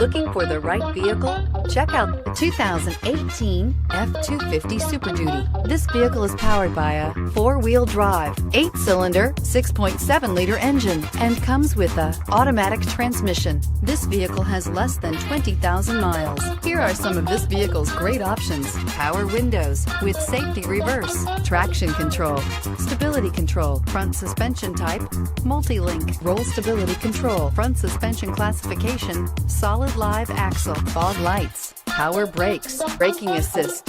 Looking for the right vehicle? Check out the 2018 F-250 Super Duty. This vehicle is powered by a 4-wheel drive, 8-cylinder, 6.7-liter engine, and comes with a automatic transmission. This vehicle has less than 20,000 miles. Here are some of this vehicle's great options: power windows with safety reverse, traction control, stability control, front suspension type, multi-link, roll stability control, front suspension classification, solid live axle, fog lights, power brakes, braking assist.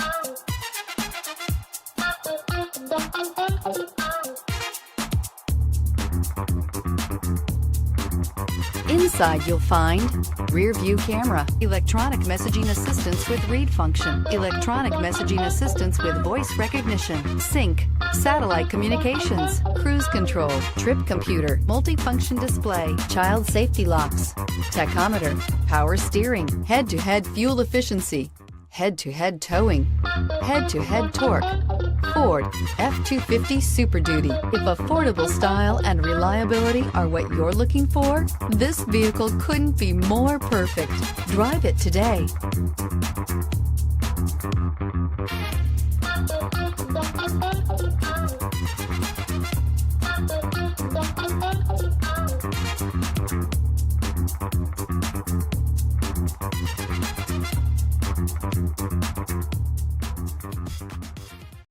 Inside you'll find rear view camera, electronic messaging assistance with read function, electronic messaging assistance with voice recognition, sync, satellite communications, cruise control, trip computer, multifunction display, child safety locks, tachometer, power steering, head-to-head fuel efficiency, head-to-head towing, head-to-head torque. Ford F-250 Super Duty. If affordable style and reliability are what you're looking for, this vehicle couldn't be more perfect. Drive it today.